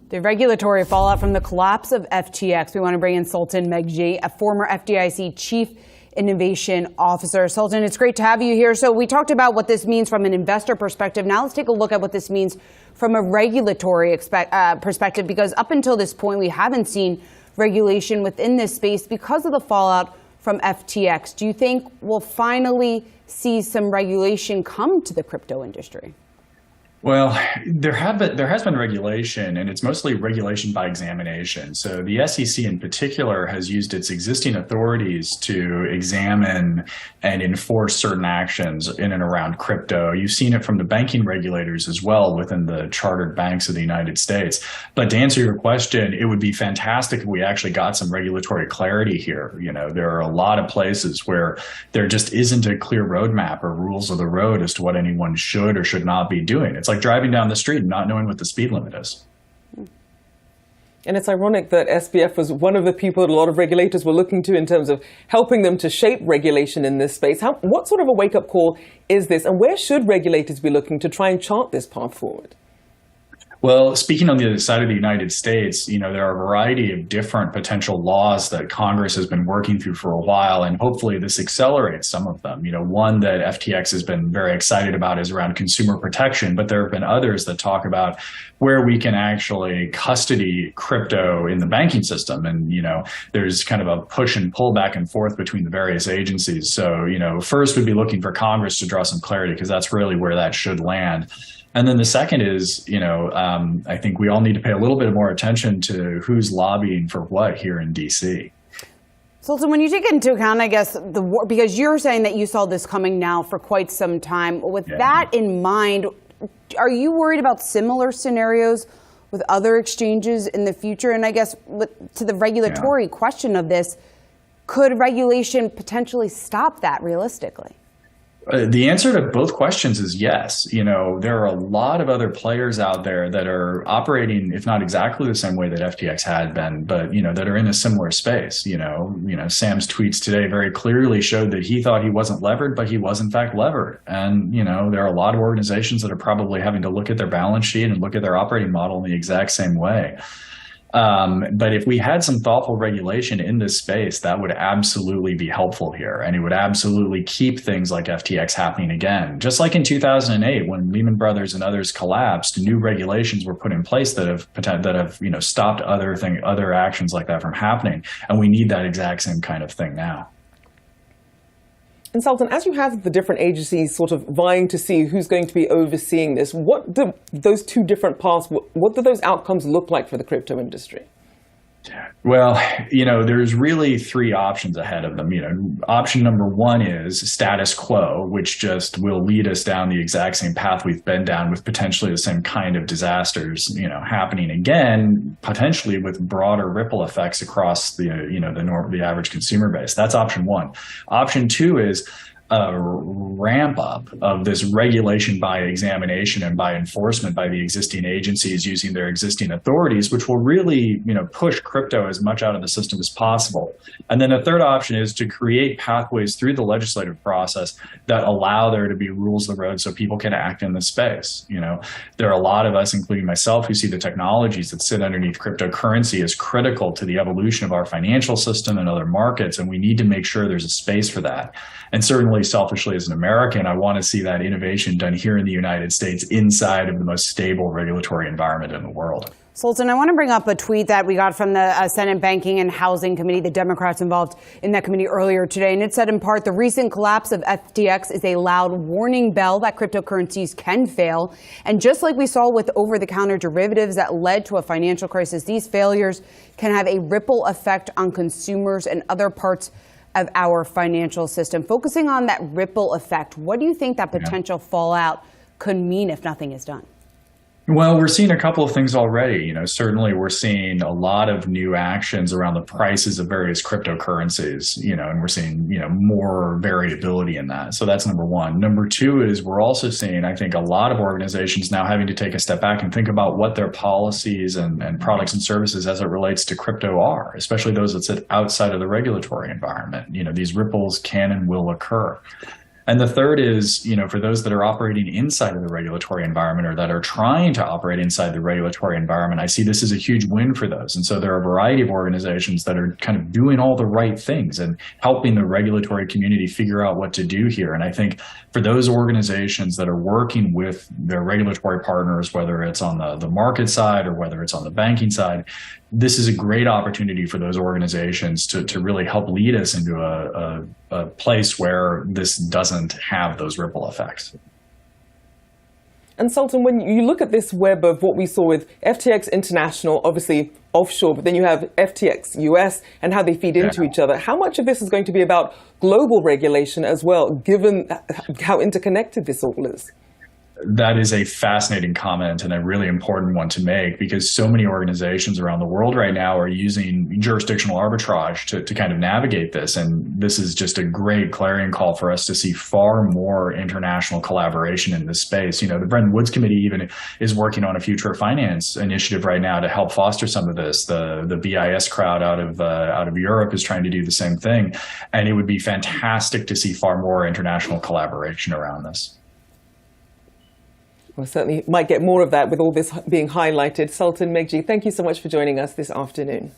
The regulatory fallout from the collapse of FTX. We want to bring in Sultan Meghji, a former FDIC chief innovation officer. Sultan, it's great to have you here. So we talked about what this means from an investor perspective. Now let's take a look at what this means from a regulatory perspective, because up until this point, we haven't seen regulation within this space because of the fallout from FTX. Do you think we'll finally see some regulation come to the crypto industry? Well, there has been regulation, and it's mostly regulation by examination. So the SEC in particular has used its existing authorities to examine and enforce certain actions in and around crypto. You've seen it from the banking regulators as well within the chartered banks of the United States. But to answer your question, it would be fantastic if we actually got some regulatory clarity here. You know, there are a lot of places where there just isn't a clear roadmap or rules of the road as to what anyone should or should not be doing. It's like driving down the street and not knowing what the speed limit is. And it's ironic that SBF was one of the people that a lot of regulators were looking to in terms of helping them to shape regulation in this space. What sort of a wake-up call is this, and where should regulators be looking to try and chart this path forward? Well, speaking on the other side of the United States, you know, there are a variety of different potential laws that Congress has been working through for a while, and hopefully this accelerates some of them. You know, one that FTX has been very excited about is around consumer protection, but there have been others that talk about where we can actually custody crypto in the banking system. And, you know, there's kind of a push and pull back and forth between the various agencies. So, you know, first we'd be looking for Congress to draw some clarity, because that's really where that should land. And then the second is, you know, I think we all need to pay a little bit more attention to who's lobbying for what here in D.C. Sultan, when you take into account, I guess, because you're saying that you saw this coming now for quite some time, with that in mind, are you worried about similar scenarios with other exchanges in the future? And I guess to the regulatory question of this, could regulation potentially stop that realistically? The answer to both questions is yes. You know, there are a lot of other players out there that are operating, if not exactly the same way that FTX had been, but, you know, that are in a similar space. You know, Sam's tweets today very clearly showed that he thought he wasn't levered, but he was in fact levered. And, you know, there are a lot of organizations that are probably having to look at their balance sheet and look at their operating model in the exact same way. But if we had some thoughtful regulation in this space, that would absolutely be helpful here. And it would absolutely keep things like FTX happening again. Just like in 2008, when Lehman Brothers and others collapsed, new regulations were put in place that have you know, stopped other actions like that from happening. And we need that exact same kind of thing now. And Sultan, as you have the different agencies sort of vying to see who's going to be overseeing this, what do those two different paths, what do those outcomes look like for the crypto industry? Well, you know, there's really three options ahead of them. You know, option number one is status quo, which just will lead us down the exact same path we've been down, with potentially the same kind of disasters, you know, happening again, potentially with broader ripple effects across the, you know, the average consumer base. That's option one. Option two is a ramp up of this regulation by examination and by enforcement by the existing agencies using their existing authorities, which will really, you know, push crypto as much out of the system as possible. And then a third option is to create pathways through the legislative process that allow there to be rules of the road so people can act in the space. You know, there are a lot of us, including myself, who see the technologies that sit underneath cryptocurrency as critical to the evolution of our financial system and other markets, and we need to make sure there's a space for that. And certainly, selfishly as an American, I want to see that innovation done here in the United States inside of the most stable regulatory environment in the world. Sultan, I want to bring up a tweet that we got from the Senate Banking and Housing Committee, the Democrats involved in that committee earlier today. And it said in part, the recent collapse of FTX is a loud warning bell that cryptocurrencies can fail. And just like we saw with over-the-counter derivatives that led to a financial crisis, these failures can have a ripple effect on consumers and other parts of our financial system. Focusing on that ripple effect, what do you think that potential fallout could mean if nothing is done? Well, we're seeing a couple of things already. You know, certainly we're seeing a lot of new actions around the prices of various cryptocurrencies, you know, and we're seeing, you know, more variability in that. So that's number one. Number two is we're also seeing, I think, a lot of organizations now having to take a step back and think about what their policies and products and services as it relates to crypto are, especially those that sit outside of the regulatory environment. You know, these ripples can and will occur. And the third is, for those that are operating inside of the regulatory environment or that are trying to operate inside the regulatory environment, I see this as a huge win for those. And so there are a variety of organizations that are kind of doing all the right things and helping the regulatory community figure out what to do here. And I think for those organizations that are working with their regulatory partners, whether it's on the market side or whether it's on the banking side, this is a great opportunity for those organizations to really help lead us into a place where this doesn't have those ripple effects. And Sultan, when you look at this web of what we saw with FTX International, obviously offshore, but then you have FTX US and how they feed into each other, how much of this is going to be about global regulation as well, given how interconnected this all is? That is a fascinating comment and a really important one to make, because so many organizations around the world right now are using jurisdictional arbitrage to kind of navigate this. And this is just a great clarion call for us to see far more international collaboration in this space. The Bretton Woods Committee even is working on a future of finance initiative right now to help foster some of this. The BIS crowd out of Europe is trying to do the same thing. And it would be fantastic to see far more international collaboration around this. We certainly might get more of that with all this being highlighted. Sultan, Meghji, thank you so much for joining us this afternoon.